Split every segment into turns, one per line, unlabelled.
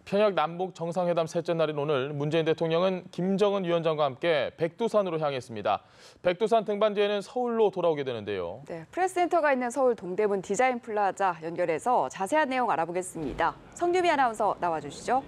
평양 남북 정상회담 셋째 날인 오늘 문재인 대통령은 김정은 위원장과 함께 백두산으로 향했습니다. 백두산 등반 뒤에는 서울로 돌아오게 되는데요.
네, 프레스센터가 있는 서울 동대문 디자인 플라자 연결해서 자세한 내용 알아보겠습니다. 성유미 아나운서 나와주시죠.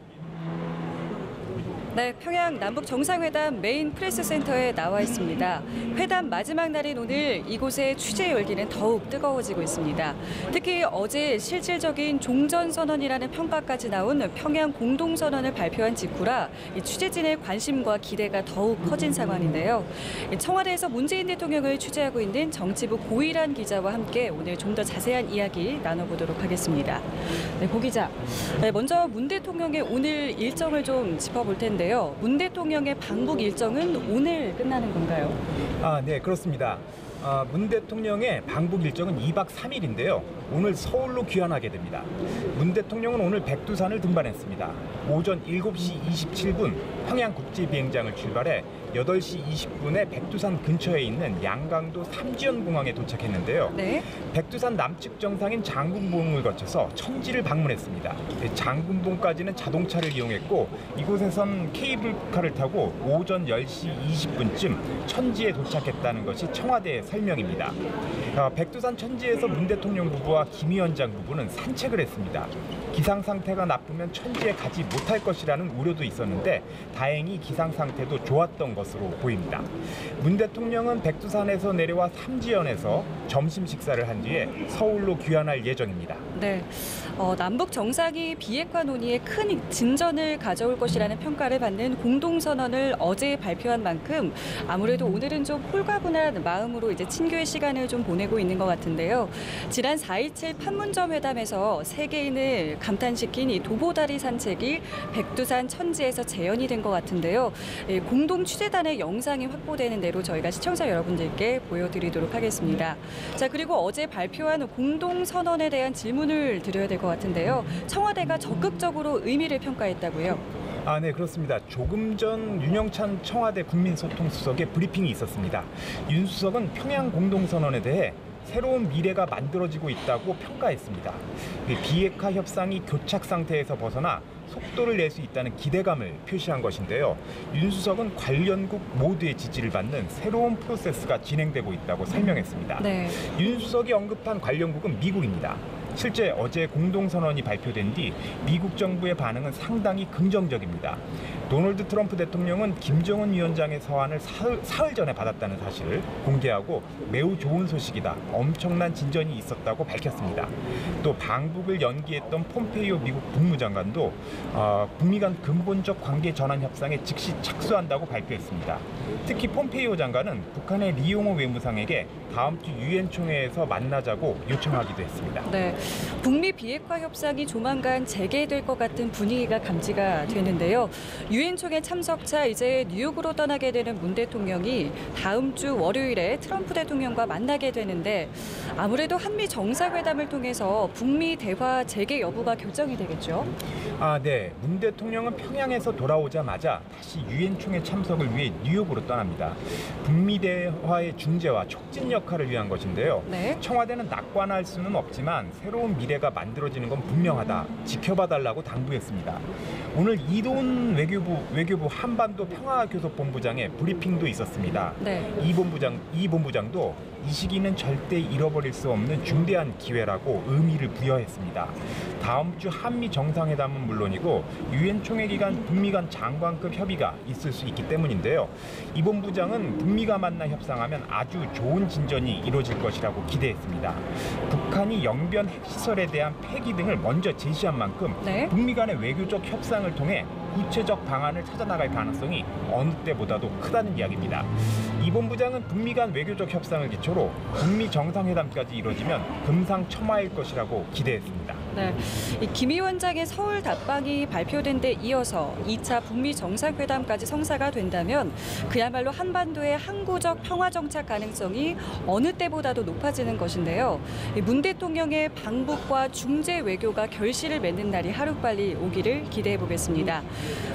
네, 평양 남북 정상회담 메인 프레스센터에 나와 있습니다. 회담 마지막 날인 오늘 이곳의 취재 열기는 더욱 뜨거워지고 있습니다. 특히 어제 실질적인 종전선언이라는 평가까지 나온 평양 공동선언을 발표한 직후라 취재진의 관심과 기대가 더욱 커진 상황인데요. 청와대에서 문재인 대통령을 취재하고 있는 정치부 고일한 기자와 함께 오늘 좀 더 자세한 이야기 나눠보도록 하겠습니다. 네, 고 기자, 먼저 문 대통령의 오늘 일정을 좀 짚어볼 텐데 문 대통령의 방북 일정은 오늘 끝나는 건가요?
네, 그렇습니다. 문 대통령의 방북 일정은 2박 3일인데요. 오늘 서울로 귀환하게 됩니다. 문 대통령은 오늘 백두산을 등반했습니다. 오전 7시 27분 평양국제비행장을 출발해 8시 20분에 백두산 근처에 있는 양강도 삼지연공항에 도착했는데요.
네.
백두산 남측 정상인 장군봉을 거쳐서 천지를 방문했습니다. 장군봉까지는 자동차를 이용했고 이곳에선 케이블카를 타고 오전 10시 20분쯤 천지에 도착했다는 것이 청와대의 설명입니다. 백두산 천지에서 문 대통령 부부와 김 위원장 부부는 산책을 했습니다. 기상 상태가 나쁘면 천지에 가지 못할 것이라는 우려도 있었는데 다행히 기상 상태도 좋았던 것으로 보입니다. 문 대통령은 백두산에서 내려와 삼지연에서 점심 식사를 한 뒤에 서울로 귀환할 예정입니다.
네, 남북 정상이 비핵화 논의에 큰 진전을 가져올 것이라는 평가를 받는 공동선언을 어제 발표한 만큼 아무래도 오늘은 좀 홀가분한 마음으로 이제 친교의 시간을 좀 보내고 있는 것 같은데요. 지난 4.27 판문점 회담에서 세계인을 감탄시킨 이 도보다리 산책이 백두산 천지에서 재현이 된 것 같은데요. 공동 취재단의 영상이 확보되는 대로 저희가 시청자 여러분들께 보여드리도록 하겠습니다. 자, 그리고 어제 발표한 공동 선언에 대한 질문을 드려야 될 것 같은데요. 청와대가 적극적으로 의미를 평가했다고요.
네, 그렇습니다. 조금 전 윤영찬 청와대 국민소통수석의 브리핑이 있었습니다. 윤 수석은 평양 공동선언에 대해 새로운 미래가 만들어지고 있다고 평가했습니다. 비핵화 협상이 교착 상태에서 벗어나 속도를 낼 수 있다는 기대감을 표시한 것인데요. 윤 수석은 관련국 모두의 지지를 받는 새로운 프로세스가 진행되고 있다고 설명했습니다.
네.
윤 수석이 언급한 관련국은 미국입니다. 실제 어제 공동선언이 발표된 뒤 미국 정부의 반응은 상당히 긍정적입니다. 도널드 트럼프 대통령은 김정은 위원장의 서한을 사흘 전에 받았다는 사실을 공개하고 매우 좋은 소식이다, 엄청난 진전이 있었다고 밝혔습니다. 또 방북을 연기했던 폼페이오 미국 국무장관도 북미 간 근본적 관계 전환 협상에 즉시 착수한다고 발표했습니다. 특히 폼페이오 장관은 북한의 리용호 외무상에게 다음 주 유엔 총회에서 만나자고 요청하기도 했습니다.
네, 북미 비핵화 협상이 조만간 재개될 것 같은 분위기가 감지가 되는데요. 유엔 총회 참석차 이제 뉴욕으로 떠나게 되는 문 대통령이 다음 주 월요일에 트럼프 대통령과 만나게 되는데 아무래도 한미 정상회담을 통해서 북미 대화 재개 여부가 결정이 되겠죠?
네. 문 대통령은 평양에서 돌아오자마자 다시 유엔 총회 참석을 위해 뉴욕으로 떠납니다. 북미 대화의 중재와 촉진 역할을 위한 것인데요.
네.
청와대는 낙관할 수는 없지만 새로운 미래가 만들어지는 건 분명하다, 지켜봐달라고 당부했습니다. 오늘 이도훈 외교부 한반도 평화교섭본부장의 브리핑도 있었습니다.
네.
이 본부장도 이 시기는 절대 잃어버릴 수 없는 중대한 기회라고 의미를 부여했습니다. 다음 주 한미 정상회담은 물론이고 유엔 총회 기간 북미 간 장관급 협의가 있을 수 있기 때문인데요. 이 본부장은 북미가 만나 협상하면 아주 좋은 진전이 이루어질 것이라고 기대했습니다. 북한이 영변 핵시설에 대한 폐기 등을 먼저 제시한 만큼
네.
북미 간의 외교적 협상을 통해 구체적 방안을 찾아나갈 가능성이 어느 때보다도 크다는 이야기입니다. 이 본부장은 북미 간 외교적 협상을 기초로 북미 정상회담까지 이루어지면 금상첨화일 것이라고 기대했습니다.
네, 김 위원장의 서울 답방이 발표된 데 이어서 2차 북미 정상회담까지 성사가 된다면 그야말로 한반도의 항구적 평화 정착 가능성이 어느 때보다도 높아지는 것인데요. 문 대통령의 방북과 중재 외교가 결실을 맺는 날이 하루빨리 오기를 기대해 보겠습니다.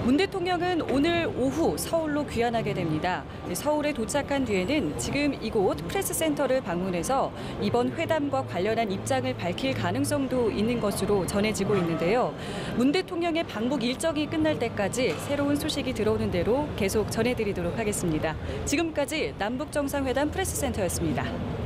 문 대통령은 오늘 오후 서울로 귀환하게 됩니다. 서울에 도착한 뒤에는 지금 이곳 프레스센터를 방문해서 이번 회담과 관련한 입장을 밝힐 가능성도 있는 것으로 전해지고 있는데요. 문 대통령의 방북 일정이 끝날 때까지 새로운 소식이 들어오는 대로 계속 전해드리도록 하겠습니다. 지금까지 남북정상회담 프레스센터였습니다.